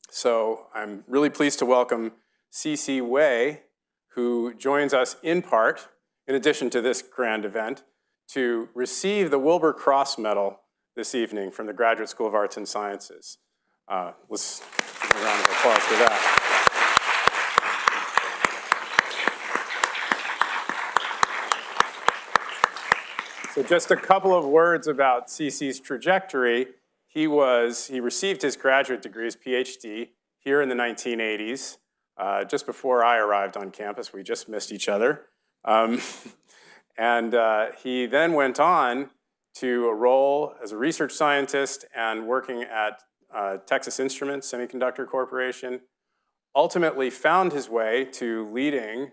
So I'm really pleased to welcome Tsmc Wei, who joins us in part, in addition to this grand event, to receive the Wilbur Cross Medal this evening from the Graduate School of Arts and Sciences. Let's give a round of applause for that. So just a couple of words about Tsmc's trajectory. He received his graduate degree, his PhD, here in the 1980s, just before I arrived on campus. We just missed each other. He then went on to a role as a research scientist and working at Texas Instruments Semiconductor Corporation, ultimately found his way to leading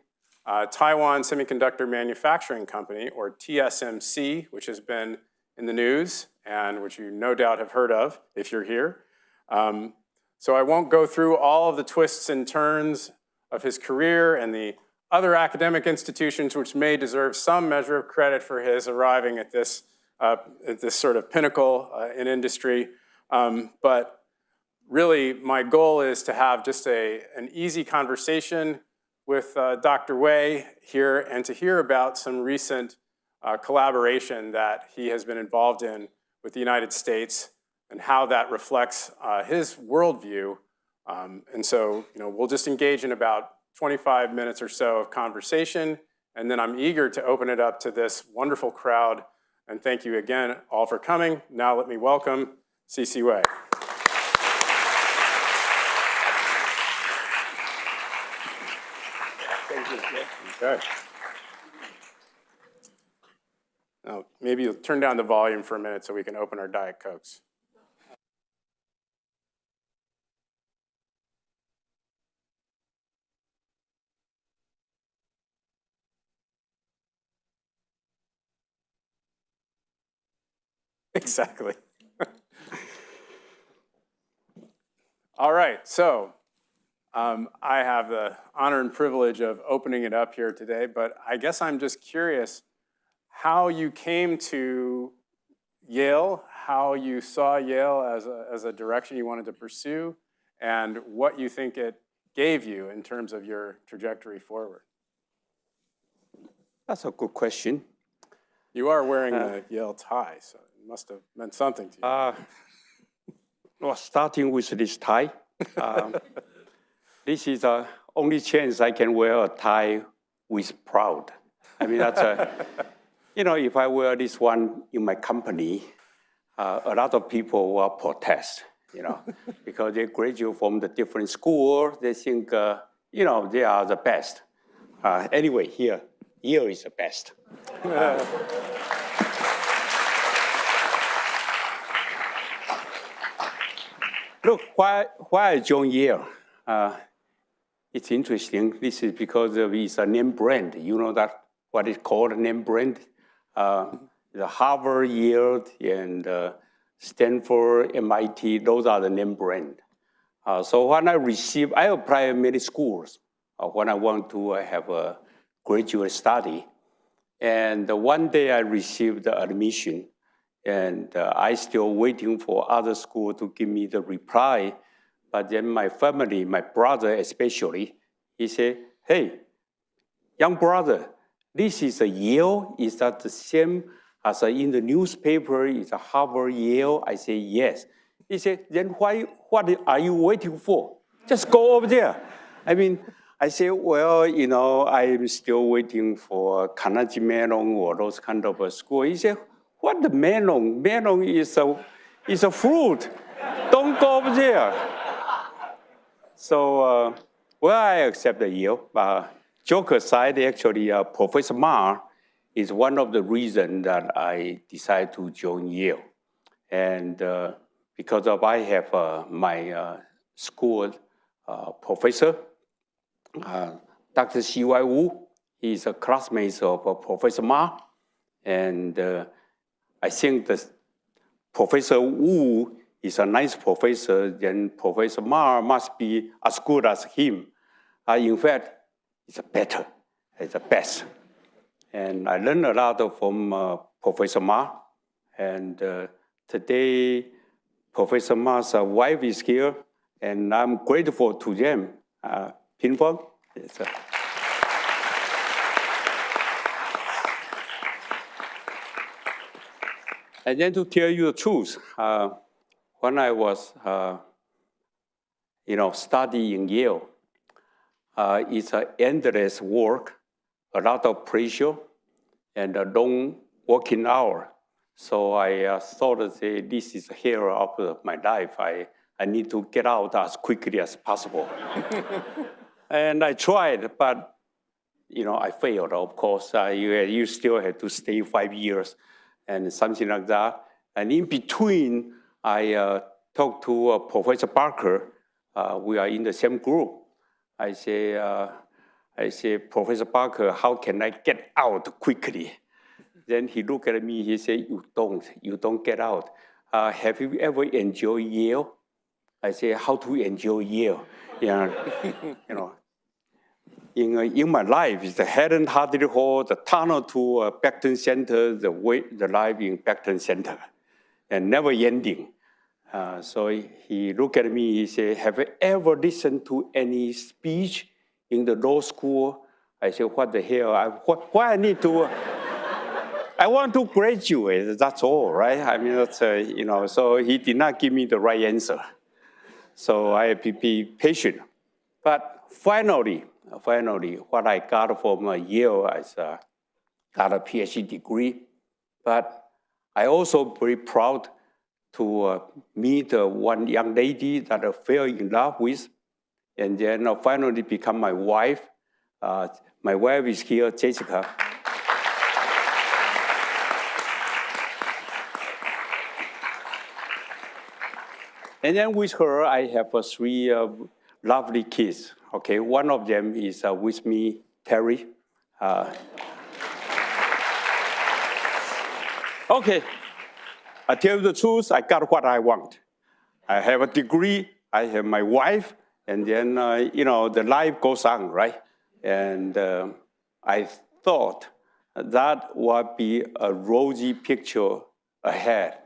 Taiwan Semiconductor Manufacturing Company, or TSMC, which has been in the news and which you no doubt have heard of if you're here. So I won't go through all of the twists and turns of his career and the other academic institutions which may deserve some measure of credit for his arriving at this sort of pinnacle in industry. But really, my goal is to have just an easy conversation with Dr. Wei here and to hear about some recent collaboration that he has been involved in with the United States and how that reflects his worldview. And so, we'll just engage in about 25 minutes or so of conversation, and then I'm eager to open it up to this wonderful crowd. And thank you again all for coming. Now let me welcome Tsmc Wei. Okay. Now, maybe you'll turn down the volume for a minute so we can open our Diet Cokes. Exactly. All right, so I have the honor and privilege of opening it up here today, but I guess I'm just curious how you came to Yale, how you saw Yale as a direction you wanted to pursue, and what you think it gave you in terms of your trajectory forward. That's a good question. You are wearing the Yale tie, so it must have meant something to you. Well, starting with this tie. This is the only chance I can wear a tie with proud. I mean, that's if I wear this one in my company, a lot of people will protest, because they graduate from the different school. They think, they are the best. Anyway, here, Yale is the best. Look, why I joined Yale? It's interesting. This is because of its name brand. You know that what is called a name brand? The Harvard, Yale, and Stanford, MIT, those are the name brand. So when I apply many schools when I want to have a graduate study. And one day I received the admission, and I still waiting for other school to give me the reply. But then my family, my brother especially, he said, hey, young brother, this is a Yale. Is that the same as in the newspaper? Is a Harvard, Yale? I say, yes. He said, then what are you waiting for? Just go over there. I say, well, I'm still waiting for Carnegie Mellon or those kind of school. He said, what the melon? Melon is a fruit. Don't go over there. So, I accept the Yale. Joke aside, actually, Professor Ma is one of the reasons that I decided to join Yale. And because I have my school professor, Dr. C.Y. Wu, he's a classmate of Professor Ma. And I think that Professor Wu is a nice professor, then Professor Ma must be as good as him. In fact, it's better, it's the best. And I learned a lot from Professor Ma. And today, Professor Ma's wife is here, and I'm grateful to them. Pin Fong? Yes, And then to tell you the truth, when I was, studying Yale, it's an endless work, a lot of pressure, and a long working hour. So I thought that this is the hero of my life. I need to get out as quickly as possible. And I tried, but I failed, of course. You still have to stay 5 years and something like that. And in between, I talked to Professor Barker. We are in the same group. I say, Professor Barker, how can I get out quickly? Then he looked at me, he said, you don't get out. Have you ever enjoyed Yale? I say, how to enjoy Yale? In my life, it's the Haddon Hartley Hall, the tunnel to Beckton Center, the life in Beckton Center, and never ending. So he looked at me, he said, have you ever listened to any speech in the law school? I said, what the hell? Why I need to? I want to graduate, that's all, right? I mean, that's, so he did not give me the right answer. So I had to be patient. But finally, what I got from Yale is got a PhD degree. But I also very proud to meet one young lady that I fell in love with, and then finally become my wife. My wife is here, Jessica. And then with her, I have 3 lovely kids. Okay, one of them is with me, Terry. Okay, I tell you the truth, I got what I want. I have a degree, I have my wife, and then, the life goes on, right? And I thought that would be a rosy picture ahead,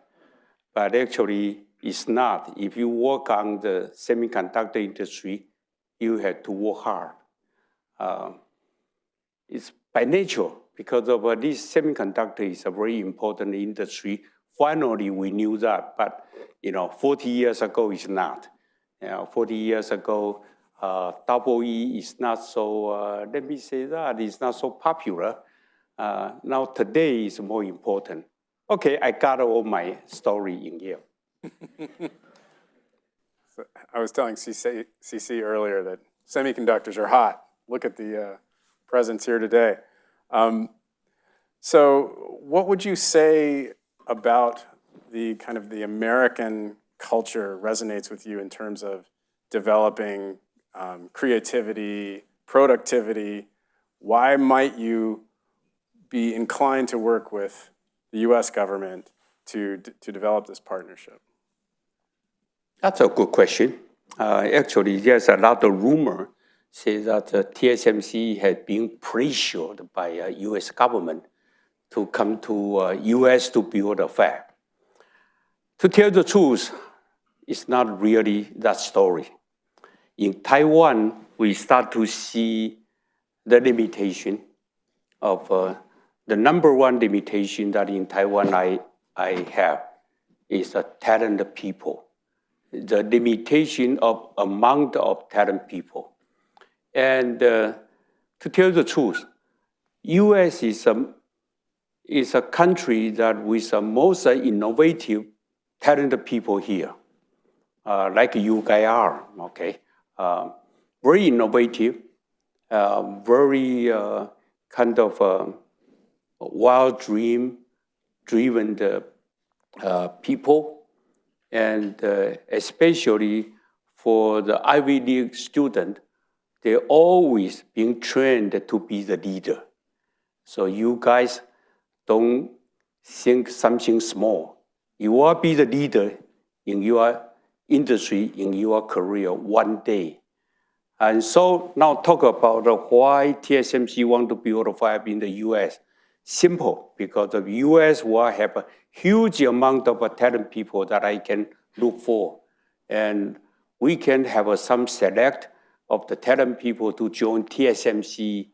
but actually it's not. If you work on the semiconductor industry, you have to work hard. It's by nature, because of this semiconductor is a very important industry. Finally, we knew that, but 40 years ago, it's not. 40 years ago, EE is not so, let me say that, it's not so popular. Now today is more important. Okay, I got all my story in here. So I was telling CC earlier that semiconductors are hot. Look at the presence here today. So what would you say about the kind of the American culture resonates with you in terms of developing creativity, productivity? Why might you be inclined to work with the US government to develop this partnership? That's a good question. Actually, there's a lot of rumor say that TSMC had been pressured by US government to come to US to build a fab. To tell the truth, it's not really that story. In Taiwan, we start to see the limitation of the number one limitation that in Taiwan I have is a talented people. The limitation of amount of talented people. And to tell the truth, US is a country that with the most innovative, talented people here, like you guys are, okay? Very innovative, very kind of wild driven people. And especially for the Ivy League student, they're always being trained to be the leader. So you guys don't think something small. You will be the leader in your industry, in your career one day. And so now talk about why TSMC want to build a fab in the US. Simple, because the US will have a huge amount of talented people that I can look for. And we can have some select of the talent people to join TSMC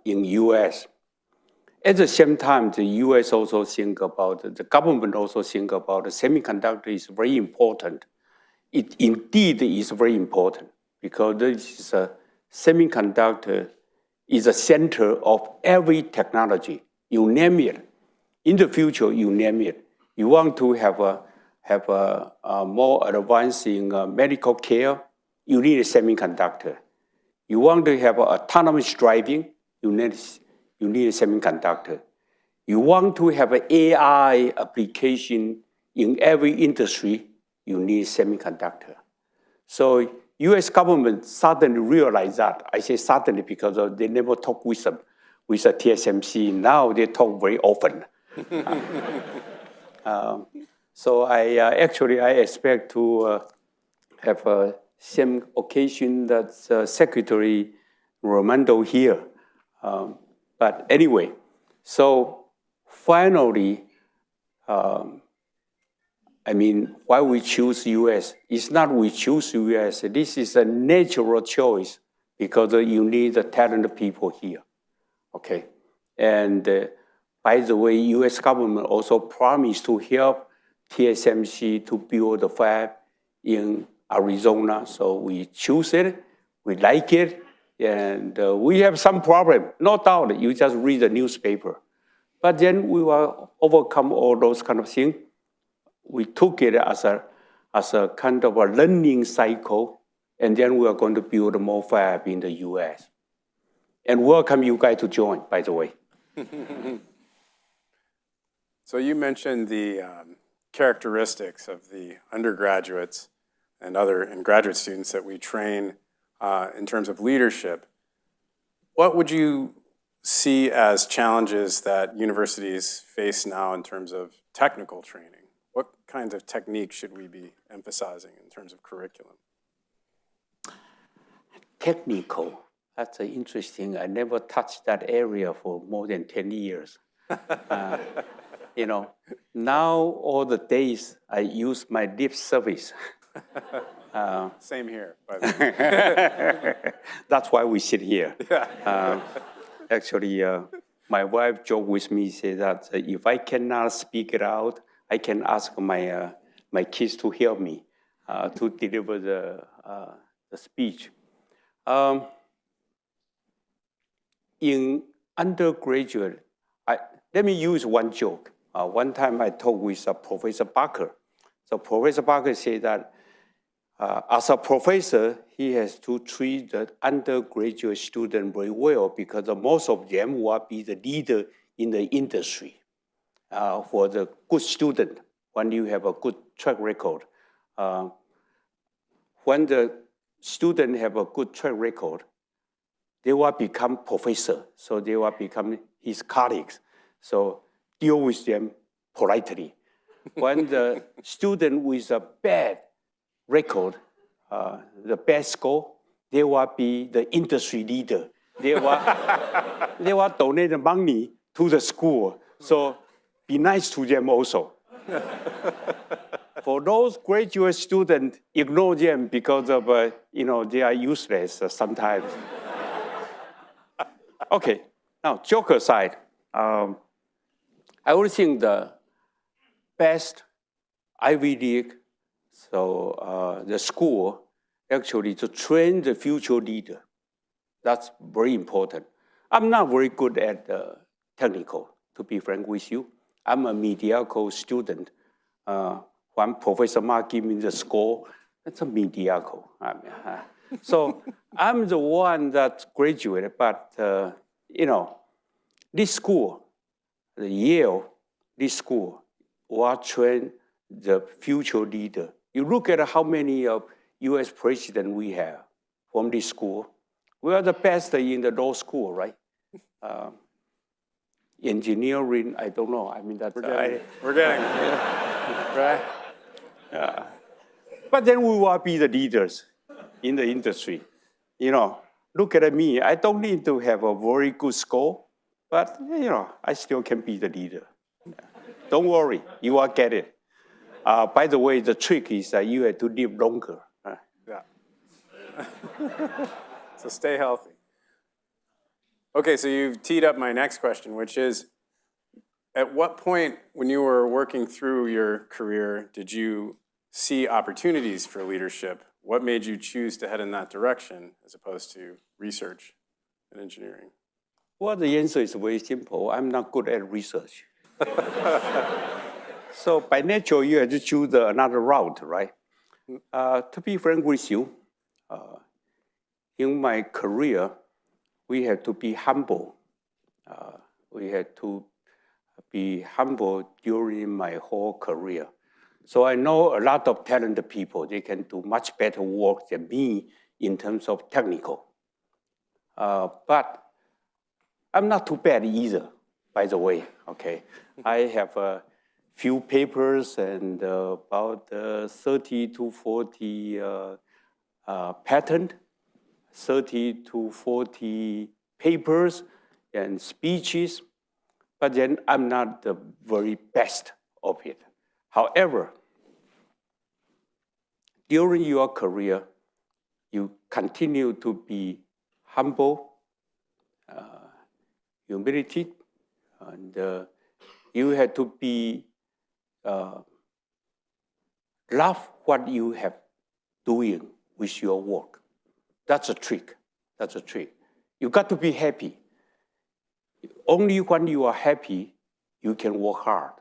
in US. At the same time, the US also think about, the government also think about the semiconductor is very important. It indeed is very important because this is a semiconductor is a center of every technology. You name it. In the future, you name it. You want to have a more advanced in medical care, you need a semiconductor. You want to have autonomous driving, you need a semiconductor. You want to have an AI application in every industry, you need semiconductor. So US government suddenly realized that. I say suddenly because they never talk with a TSMC. Now they talk very often. So I expect to have same occasion that Secretary Raimondo here. But anyway, so finally, why we choose US? It's not we choose US. This is a natural choice because you need the talented people here, okay? And by the way, US government also promised to help TSMC to build a fab in Arizona. So we choose it, we like it, and we have some problem. No doubt, you just read the newspaper. But then we will overcome all those kind of things. We took it as a kind of a learning cycle, and then we are going to build more fab in the US. And welcome you guys to join, by the way. So you mentioned the characteristics of the undergraduates and graduate students that we train in terms of leadership. What would you see as challenges that universities face now in terms of technical training? What kinds of techniques should we be emphasizing in terms of curriculum? Technical, that's interesting. I never touched that area for more than 10 years. Now all the days I use my lip service. Same here, by the way. That's why we sit here. Actually, my wife joked with me, say that if I cannot speak it out, I can ask my kids to help me to deliver the speech. In undergraduate, let me use one joke. One time I talked with Professor Barker. So Professor Barker said that as a professor, he has to treat the undergraduate student very well because most of them will be the leader in the industry. For the good student, when you have a good track record, when the student have a good track record, they will become professor, so they will become his colleagues. So deal with them politely. When the student with a bad record, the bad score, they will be the industry leader. They will donate money to the school. So be nice to them also. For those graduate students, ignore them because of, they are useless sometimes. Okay, now joke aside, I would think the best Ivy League, so the school, actually to train the future leader. That's very important. I'm not very good at technical, to be frank with you. I'm a mediocre student. When Professor Mark gave me the score, that's a mediocre. So I'm the one that graduated, but this school, the Yale, this school will train the future leader. You look at how many US presidents we have from this school. We are the best in the law school, right? Engineering, I don't know. That's we're getting right. But then we will be the leaders in the industry. Look at me. I don't need to have a very good score, but I still can be the leader. Don't worry, you will get it. By the way, the trick is you have to live longer. Yeah. So stay healthy. Okay, so you've teed up my next question, which is, at what point when you were working through your career did you see opportunities for leadership? What made you choose to head in that direction as opposed to research and engineering? Well, the answer is very simple. I'm not good at research. So by nature, you have to choose another route, right? To be frank with you, in my career, we had to be humble. We had to be humble during my whole career. So I know a lot of talented people. They can do much better work than me in terms of technical. But I'm not too bad either, by the way, okay? I have a few papers and about 30 to 40 patents, 30 to 40 papers and speeches, but then I'm not the very best of it. However, during your career, you continue to be humble, humility, and you have to be love what you have doing with your work. That's a trick. That's a trick. You got to be happy. Only when you are happy, you can work hard.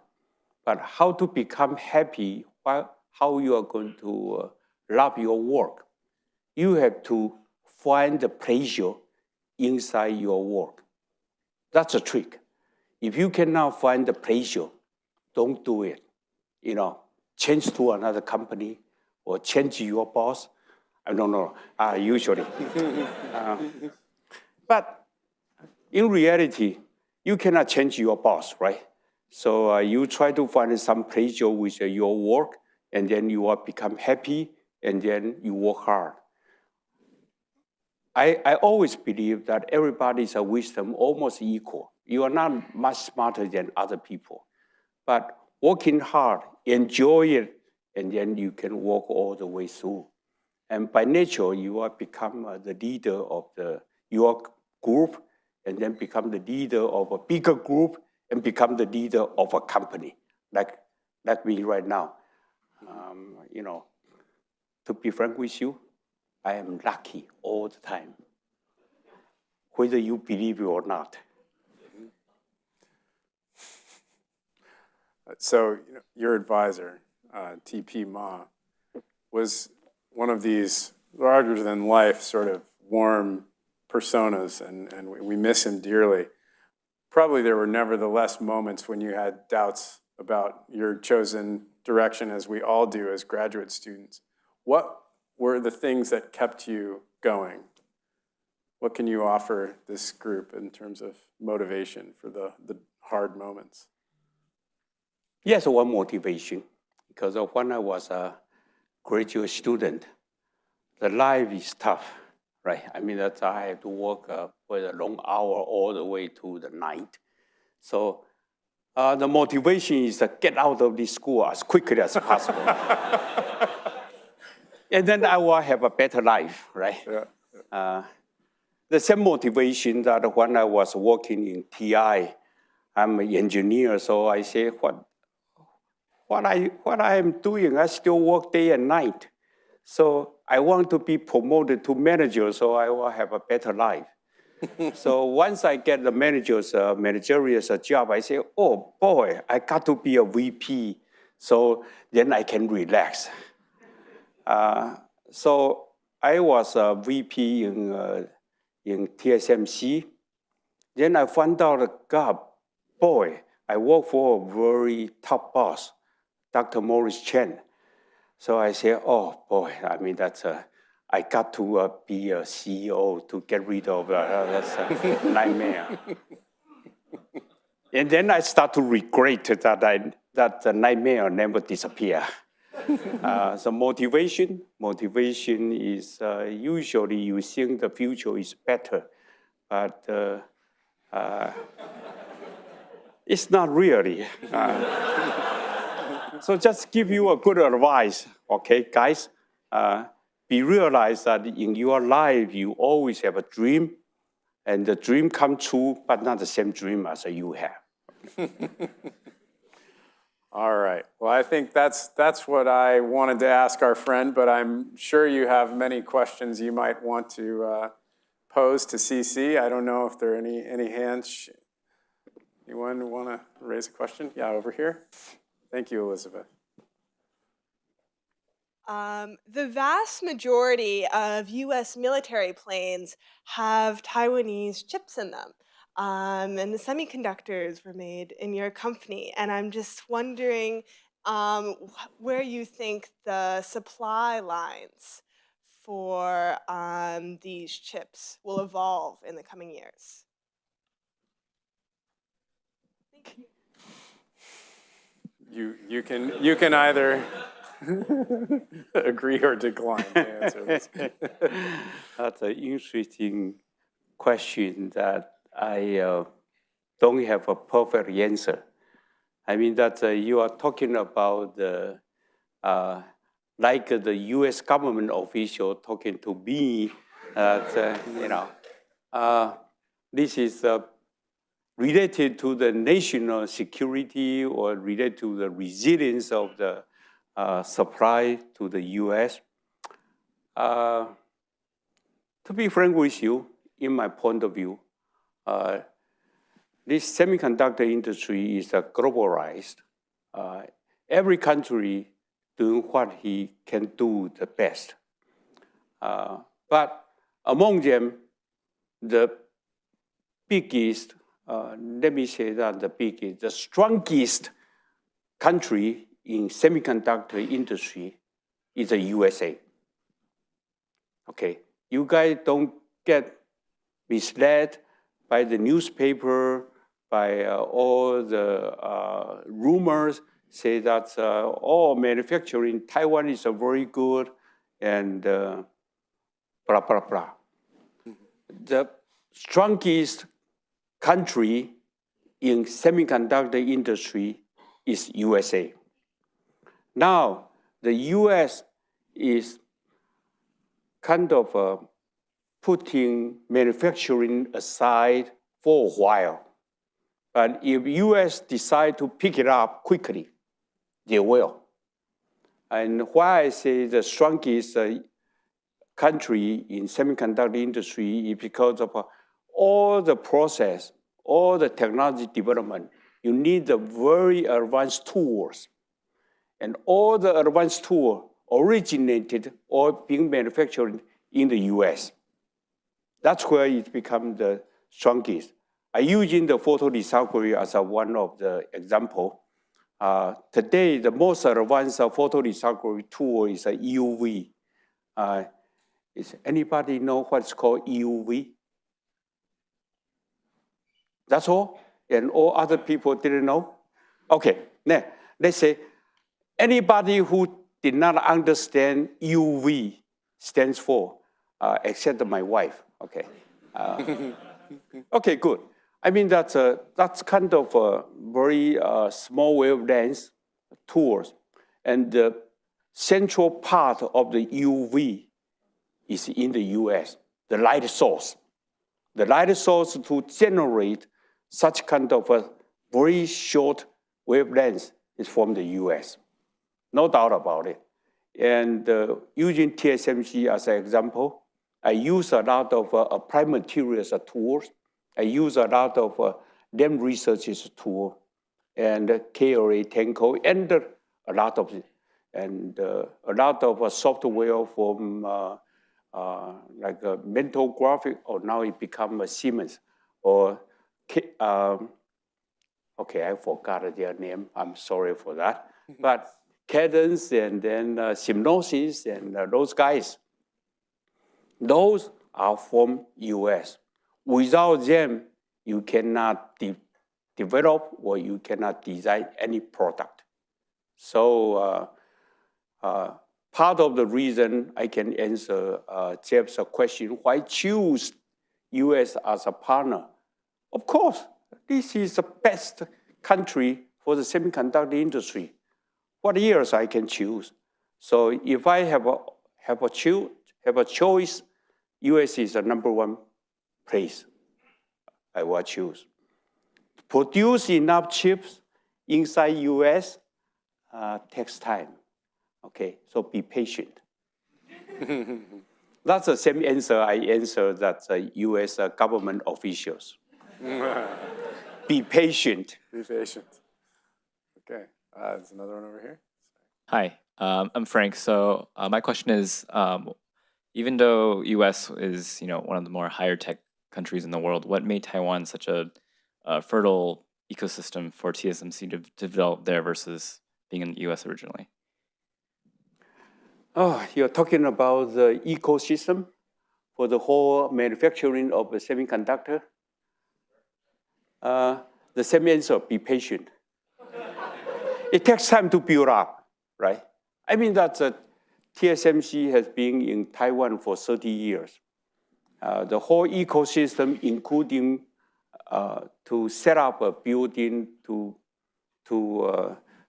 But how to become happy, how you are going to love your work, you have to find the pleasure inside your work. That's a trick. If you cannot find the pleasure, don't do it. You know, change to another company or change your boss. I don't know, usually. But in reality, you cannot change your boss, right? So you try to find some pleasure with your work, and then you will become happy, and then you work hard. I always believe that everybody's wisdom almost equal. You are not much smarter than other people. But working hard, enjoy it, and then you can work all the way through. And by nature, you will become the leader of your group, and then become the leader of a bigger group, and become the leader of a company, like me right now. You know, to be frank with you, I am lucky all the time, whether you believe it or not. So your advisor, T.P. Ma, was one of these larger-than-life sort of warm personas, and we miss him dearly. Probably there were nevertheless moments when you had doubts about your chosen direction, as we all do as graduate students. What were the things that kept you going? What can you offer this group in terms of motivation for the hard moments? Yes, one motivation, because when I was a graduate student, the life is tough, right? I mean, I have to work for a long hour all the way to the night. So the motivation is to get out of this school as quickly as possible. And then I will have a better life, right? Yeah. The same motivation that when I was working in TI, I'm an engineer, so I say, what I am doing, I still work day and night. So I want to be promoted to manager, so I will have a better life. So once I get the managerial job, I say, oh boy, I got to be a VP, so then I can relax. So I was a VP in Tsmc. Then I found out, God, boy, I work for a very top boss, Dr. Morris Chen. So I say, oh boy, I mean, I got to be a CEO to get rid of that's a nightmare. And then I start to regret that the nightmare never disappear. So motivation is usually you think the future is better, but it's not really. So just give you a good advice, okay, guys? Be realized that in your life, you always have a dream, and the dream come true, but not the same dream as you have. All right. Well, I think that's what I wanted to ask our friend, but I'm sure you have many questions you might want to pose to CC. I don't know if there are any hands. Anyone want to raise a question? Yeah, over here. Thank you, Elizabeth. The vast majority of U.S. military planes have Taiwanese chips in them. And the semiconductors were made in your company. And I'm just wondering where you think the supply lines for these chips will evolve in the coming years. Thank you. You can either agree or decline to answer this. That's an interesting question that I don't have a perfect answer. I mean that you are talking about like the U.S. government official talking to me, this is related to the national security or related to the resilience of the supply to the U.S. To be frank with you, in my point of view, this semiconductor industry is globalized. Every country doing what he can do the best. But among them, the biggest, let me say that the biggest, the strongest country in semiconductor industry is the USA. Okay, you guys don't get misled by the newspaper, by all the rumors say that manufacturing in Taiwan is very good and blah, blah, blah. The strongest country in semiconductor industry is USA. Now, the US is kind of putting manufacturing aside for a while. But if US decide to pick it up quickly, they will. And why I say the strongest country in semiconductor industry is because of all the process, all the technology development. You need the very advanced tools. And all the advanced tools originated or being manufactured in the US. That's where it becomes the strongest. I'm using the photolithography as one of the example. Today, the most advanced photolithography tool is EUV. Does anybody know what's called EUV? That's all? And all other people didn't know? Okay, now, let's say anybody who did not understand EUV stands for, except my wife, okay. Okay, good. I mean, that's kind of a very small wavelength tools. And the central part of the EUV is in the US, the light source. The light source to generate such kind of a very short wavelength is from the US. No doubt about it. And using TSMC as an example, I use a lot of applied materials tools. I use a lot of them researchers tool and KLA Tenko and a lot of software from like a mental graphic, or now it become a Siemens, or okay, I forgot their name. I'm sorry for that. But Cadence and then Synopsys and those guys, those are from US. Without them, you cannot develop or you cannot design any product. So part of the reason I can answer Jeff's question, why choose US as a partner? Of course, this is the best country for the semiconductor industry. what years I can choose. So if I have a choice, US is the number one place I will choose. Produce enough chips inside US takes time. Okay, so be patient. That's the same answer I answered that US government officials. Be patient. Be patient. Okay, there's another one over here. Hi, I'm Frank. So my question is, even though U.S. is one of the more higher tech countries in the world, what made Taiwan such a fertile ecosystem for TSMC to develop there versus being in the U.S. originally? Oh, you're talking about the ecosystem for the whole manufacturing of the semiconductor? The same answer, be patient. It takes time to build up, right? I mean that TSMC has been in Taiwan for 30 years. The whole ecosystem, including to set up a building, to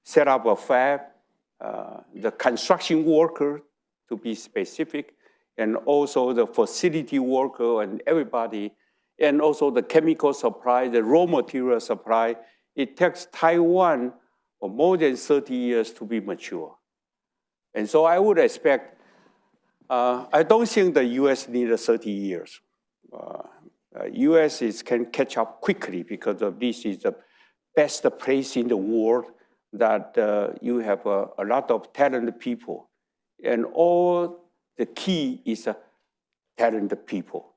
set up a fab, the construction worker, to be specific, and also the facility worker and everybody, and also the chemical supply, the raw material supply. It takes Taiwan for more than 30 years to be mature. And so I would expect, I don't think the US needs 30 years. US can catch up quickly because of this is the best place in the world that you have a lot of talented people. And all the key is talented people.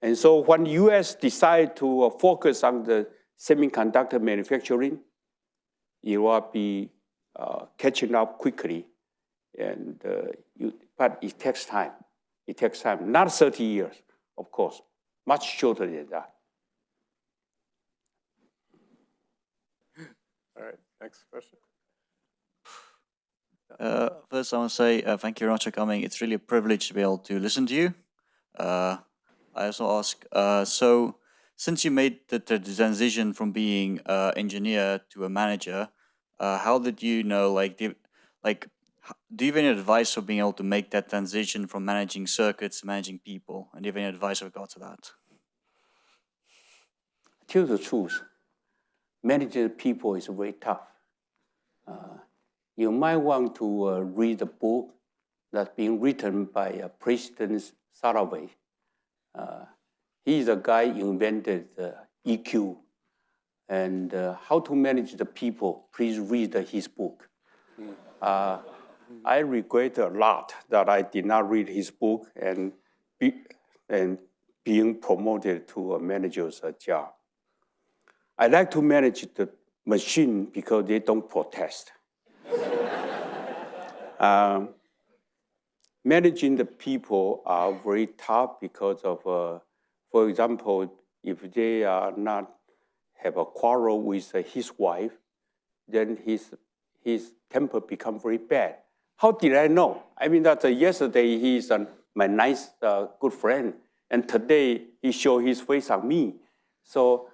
And so when US decide to focus on the semiconductor manufacturing, it will be catching up quickly. And but it takes time. It takes time, not 30 years, of course, much shorter than that. All right, next question. First, I want to say thank you very much for coming. It's really a privilege to be able to listen to you. I also ask, so since you made the transition from being an engineer to a manager, how did you know, do you have any advice for being able to make that transition from managing circuits to managing people? And do you have any advice with regard to that? Tell the truth, managing people is very tough. You might want to read a book that's been written by President Saraway. He's a guy who invented EQ. And how to manage the people, please read his book. I regret a lot that I did not read his book and being promoted to a manager's job. I like to manage the machine because they don't protest. Managing the people are very tough because of, for example, if they are not have a quarrel with his wife, then his temper becomes very bad. How did I know? I mean that yesterday he's my nice good friend, and today he showed his face on me. So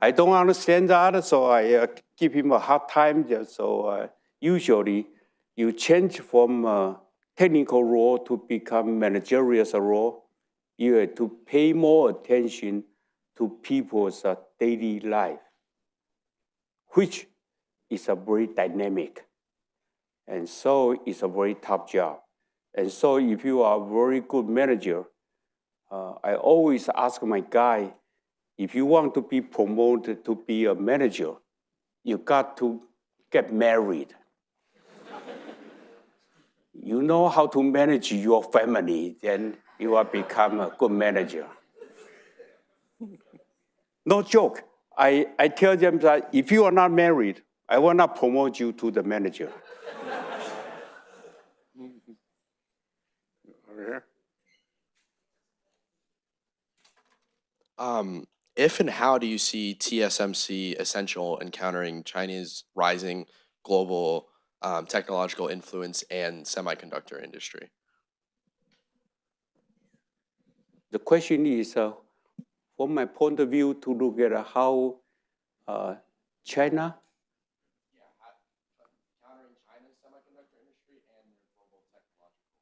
I don't understand that, so I give him a hard time. So usually you change from technical role to become managerial role. You have to pay more attention to people's daily life, which is a very dynamic. And so it's a very tough job. And so if you are a very good manager, I always ask my guy, if you want to be promoted to be a manager, you got to get married. You know how to manage your family, then you will become a good manager. No joke. I tell them that if you are not married, I will not promote you to the manager. Over here. If and how do you see TSMC essential in countering China's rising global technological influence and semiconductor industry? The question is, from my point of view, to look at how China? Countering semiconductor industry and their global technological.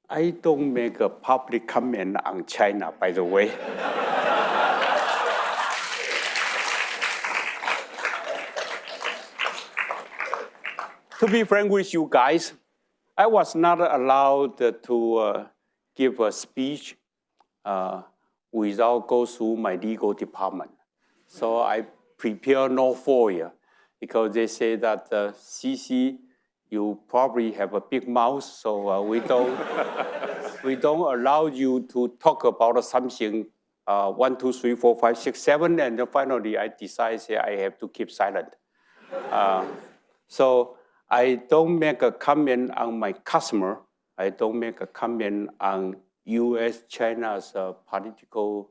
I don't make a public comment on China, by the way. To be frank with you guys, I was not allowed to give a speech without go through my legal department. So I prepare no FOIA because they say that CC, you probably have a big mouth, so we don't allow you to talk about something 1, 2, 3, 4, 5, 6, 7, and then finally I decide I have to keep silent. So I don't make a comment on my customer. I don't make a comment on U.S.-China's political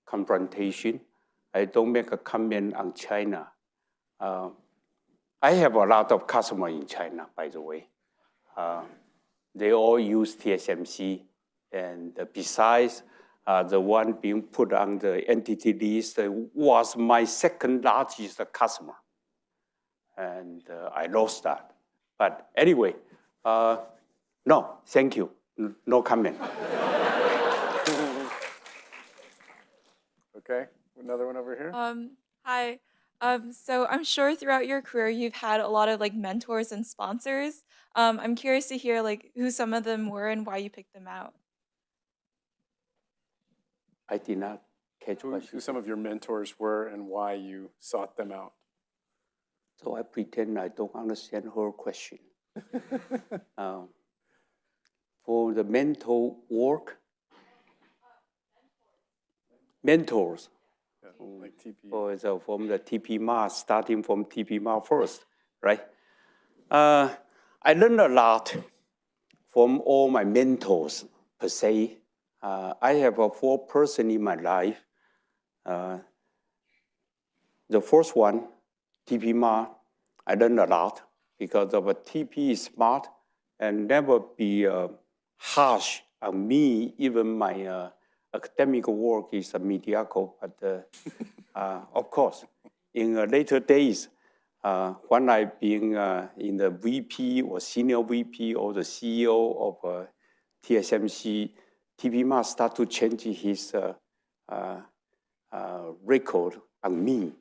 confrontation. I don't make a comment on China. I have a lot of customers in China, by the way. They all use TSMC. And besides, the one being put on the entity list was my second largest customer. And I lost that. But anyway, no, thank you. No comment. Okay, another one over here. Hi. So I'm sure throughout your career you've had a lot of like mentors and sponsors. I'm curious to hear like who some of them were and why you picked them out. I did not catch what Who some of your mentors were and why you sought them out. So I pretend I don't understand her question. For the mental work, mentors. Yeah, like TP. So from the TP Mars, starting from TP Mars first, right? I learned a lot from all my mentors per se. I have 4 persons in my life. The first one, TP Ma, I learned a lot because of TP is smart and never be harsh on me. Even my academic work is mediocre. But of course, in later days, when I've been in the VP or senior VP or the CEO of TSMC, TP Ma start to change his record on me.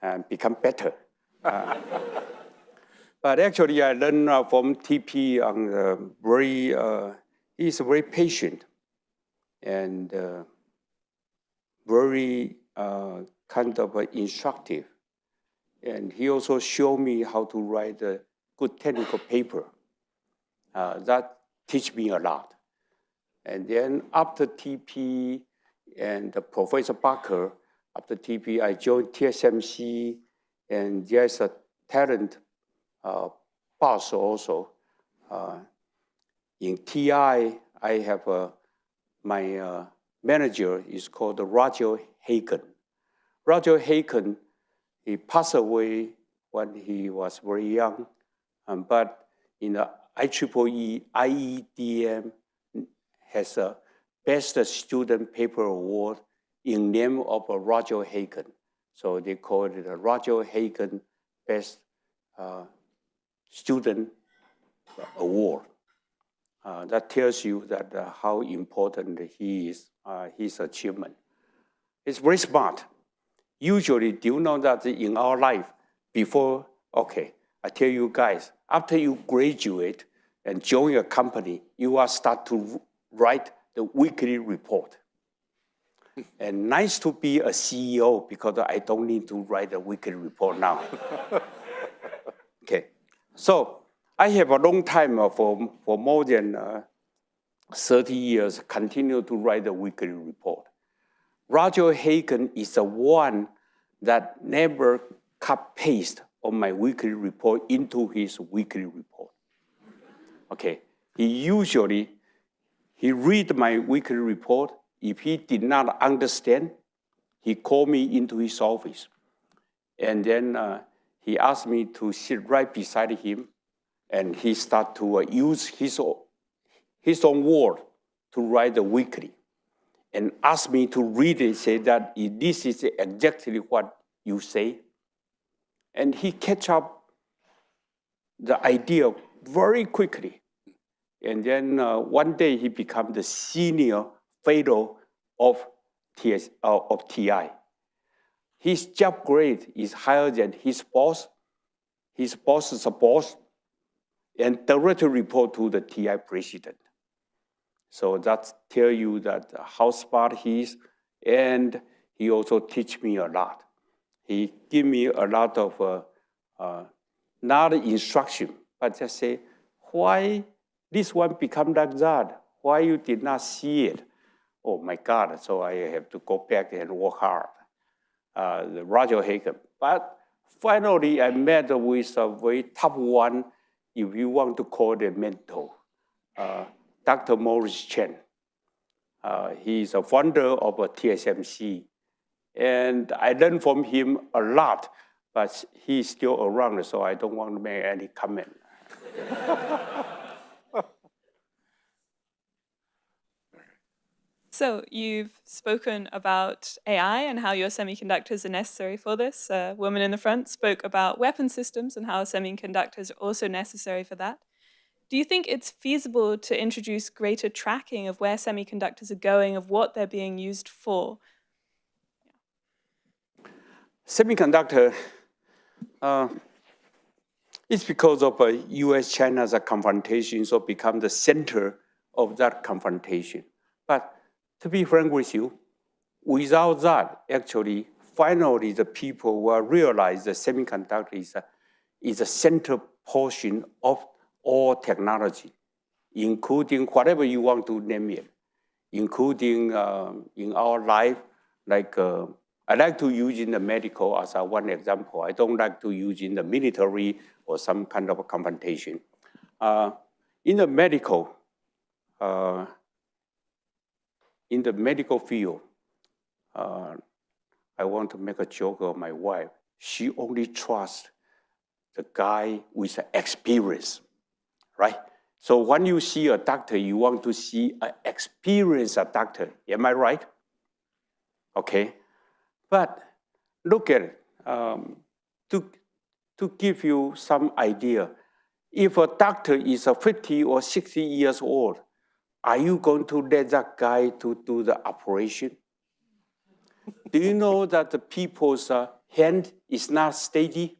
And become better. But actually, I learned from TP on he's very patient and very kind of instructive. And he also showed me how to write a good technical paper. That teach me a lot. And then after TP and Professor Barker, after TP, I joined TSMC, and there's a talent boss also. In TI, I have my manager is called Roger Hagen. Roger Hagen, he passed away when he was very young, but in the IEEE IEDM has a Best Student Paper Award in name of Roger Hagen. So they call it a Roger Hagen Best Student Award. That tells you that how important he is, his achievement. He's very smart. Usually, do you know that in our life, before, okay, I tell you guys, after you graduate and join a company, you will start to write the weekly report. And nice to be a CEO because I don't need to write a weekly report now. Okay, so I have a long time for more than 30 years, continue to write a weekly report. Roger Hagen is the one that never cut paste on my weekly report into his weekly report. Okay, he read my weekly report. If he did not understand, he called me into his office. And then he asked me to sit right beside him, and he started to use his own word to write the weekly, and asked me to read it, say that this is exactly what you say. And he catch up the idea very quickly. And then one day he became the senior fellow of TI. His job grade is higher than his boss. His boss's boss, and directly report to the TI president. So that tell you that how smart he is, and he also teach me a lot. He give me a lot of not instruction, but just say, why this one become like that? Why you did not see it? Oh my God, so I have to go back and work hard. Roger Hagen. But finally, I met with a very top one, if you want to call it a mentor, Dr. Morris Chen. He's a founder of TSMC. And I learned from him a lot, but he's still around, so I don't want to make any comment. So you've spoken about AI and how your semiconductors are necessary for this. A woman in the front spoke about weapon systems and how semiconductors are also necessary for that. Do you think it's feasible to introduce greater tracking of where semiconductors are going, of what they're being used for? Semiconductor, it's because of U.S.-China's confrontation, so become the center of that confrontation. But to be frank with you, without that, actually, finally, the people will realize that semiconductor is a central portion of all technology, including whatever you want to name it, including in our life, like I like to use in the medical as one example. I don't like to use in the military or some kind of a confrontation. In the medical field, I want to make a joke of my wife. She only trusts the guy with experience, right? So when you see a doctor, you want to see an experienced doctor. Am I right? Okay. But look at it. To give you some idea, if a doctor is 50 or 60 years old, are you going to let that guy to do the operation? Do you know that the people's hand is not steady?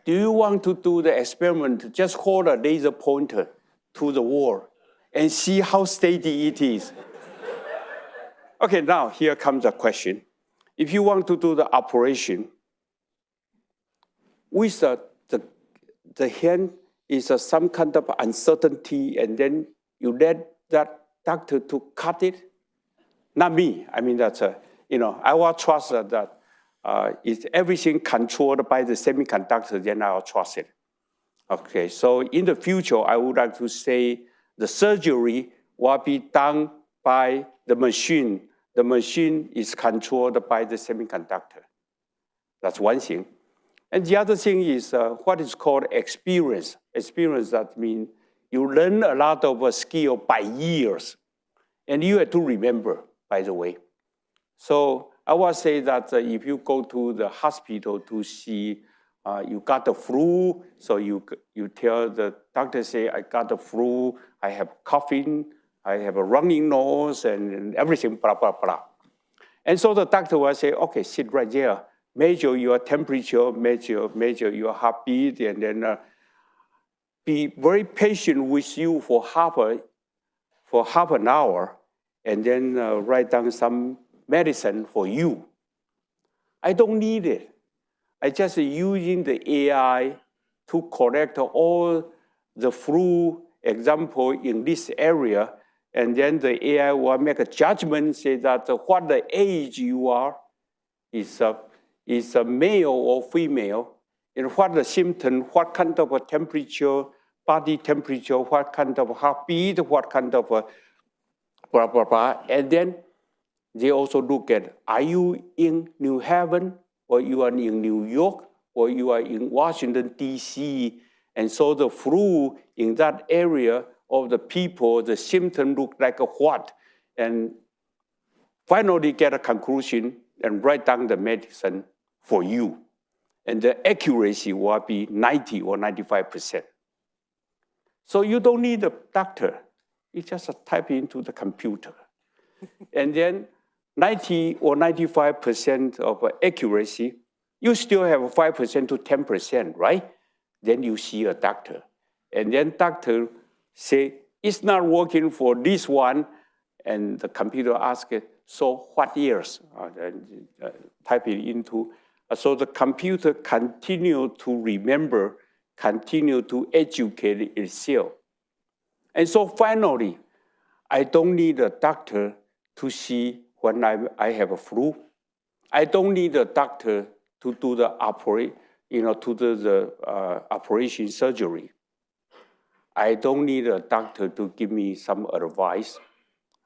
Do you want to do the experiment? Just hold a laser pointer to the wall and see how steady it is. Okay, now here comes a question. If you want to do the operation, with the hand is some kind of uncertainty, and then you let that doctor to cut it? Not me. I mean, that's I will trust that if everything controlled by the semiconductor, then I will trust it. Okay, so in the future, I would like to say the surgery will be done by the machine. The machine is controlled by the semiconductor. That's one thing. And the other thing is what is called experience. Experience, that means you learn a lot of skill by years. And you have to remember, by the way. So I will say that if you go to the hospital to see you got the flu, so you tell the doctor, say, I got the flu, I have coughing, I have a running nose, and everything, blah, blah, blah. And so the doctor will say, okay, sit right there, measure your temperature, measure your heartbeat, and then be very patient with you for half an hour, and then write down some medicine for you. I don't need it. I just using the AI to correct all the flu example in this area, and then the AI will make a judgment, say that what the age you are is a male or female, and what the symptom, what kind of a temperature, body temperature, what kind of heartbeat, what kind of blah, blah, blah. And then they also look at, are you in New Haven, or you are in New York, or you are in Washington, D.C., and so the flu in that area of the people, the symptom look like a what, and finally get a conclusion and write down the medicine for you. and the accuracy will be 90 or 95%. So you don't need a doctor. You just type into the computer. And then 90 or 95% of accuracy, you still have 5% to 10%, right? Then you see a doctor. And then doctor say, it's not working for this one. And the computer asks, so what years? Type it into. So the computer continue to remember, continue to educate itself. And so finally, I don't need a doctor to see when I have a flu. I don't need a doctor to do the operation surgery. I don't need a doctor to give me some advice,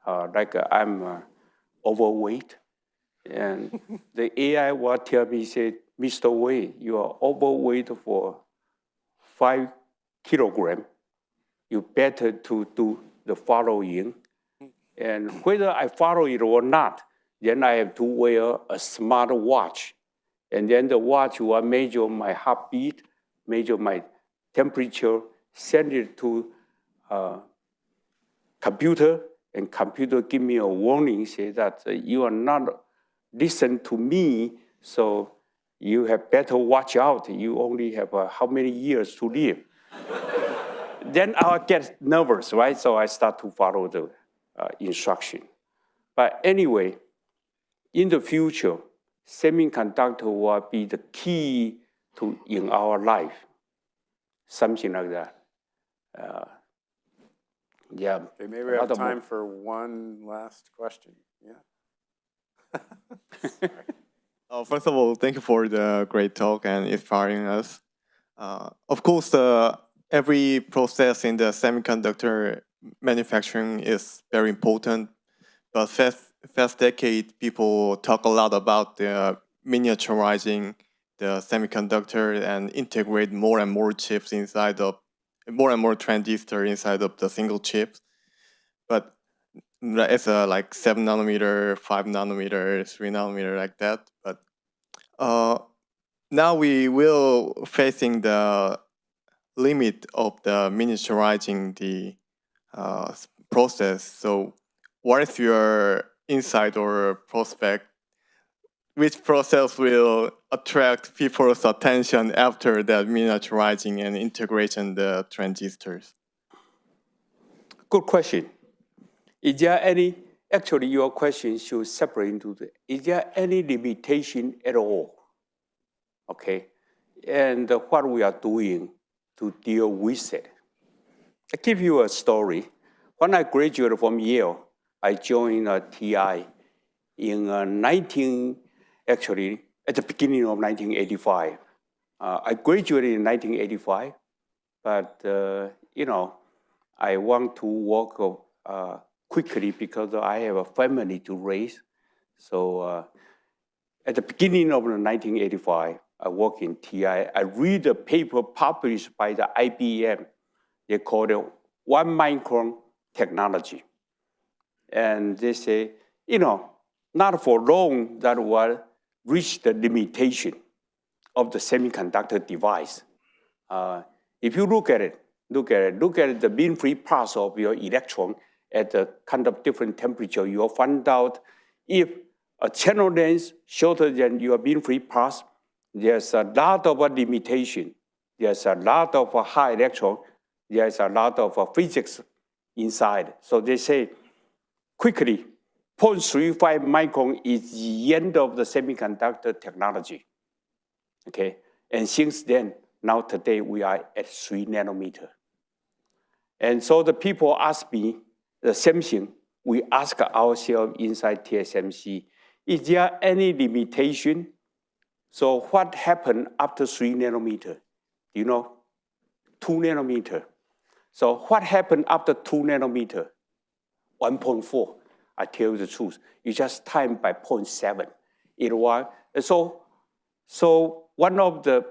like I'm overweight. And the AI will tell me, say, Mr. Wei, you are overweight for 5 kilograms. You better to do the following. And whether I follow it or not, then I have to wear a smart watch. And then the watch will measure my heartbeat, measure my temperature, send it to computer, and computer give me a warning, say that you are not listen to me, so you have better watch out. You only have how many years to live. Then I'll get nervous, right? So I start to follow the instruction. But anyway, in the future, semiconductor will be the key to in our life, something like that. Yeah. Okay, maybe we have time for one last question. Yeah. First of all, thank you for the great talk and inspiring us. Of course, every process in the semiconductor manufacturing is very important, but past decade, people talk a lot about the miniaturizing the semiconductor and integrate more and more chips inside of, more and more transistors inside of the single chips. But it's like 7 nanometer, 5 nanometer, 3 nanometer, like that. But now we will facing the limit of the miniaturizing the process. So what is your insight or prospect? Which process will attract people's attention after that miniaturizing and integration the transistors? Good question. Is there any, actually your question should separate into the, is there any limitation at all? Okay, and what we are doing to deal with it. I give you a story. When I graduated from Yale, I joined TI in actually at the beginning of 1985. I graduated in 1985, but I want to work quickly because I have a family to raise. So at the beginning of 1985, I work in TI. I read a paper published by the IBM. They call it 1 micron technology. And they say, not for long that will reach the limitation of the semiconductor device. If you look at the mean-free path of your electron at a kind of different temperature, you'll find out if a channel length shorter than your mean-free path, there's a lot of limitation. There's a lot of high electron. There's a lot of physics inside. So they say, quickly, 0.35 micron is the end of the semiconductor technology. Okay, and since then, now today we are at 3 nanometer. And so the people ask me the same thing. We ask ourselves inside TSMC, is there any limitation? So what happened after 3 nanometer? 2 nanometer. So what happened after 2 nanometer? 1.4. I tell you the truth. You just time by 0.7. It was so one of the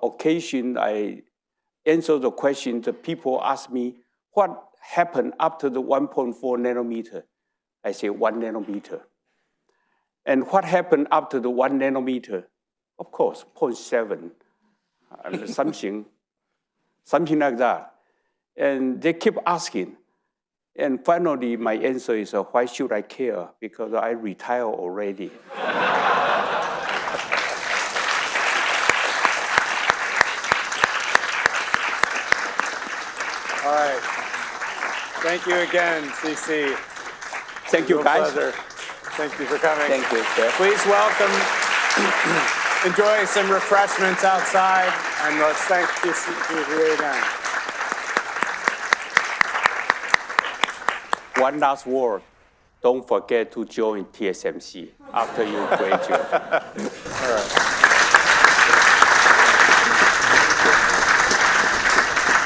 occasion I answer the question. The people ask me what happened after the 1.4 nanometer. I say 1 nanometer. And what happened after the 1 nanometer? Of course, 0.7, and something like that. And they keep asking. And finally, my answer is, why should I care? Because I retire already. All right. Thank you again, CC. Thank you, guys. Pleasure. Thank you for coming. Thank you, sir. Please welcome, enjoy some refreshments outside, and let's thank CC here again. One last word. Don't forget to join TSMC after you graduate. All right.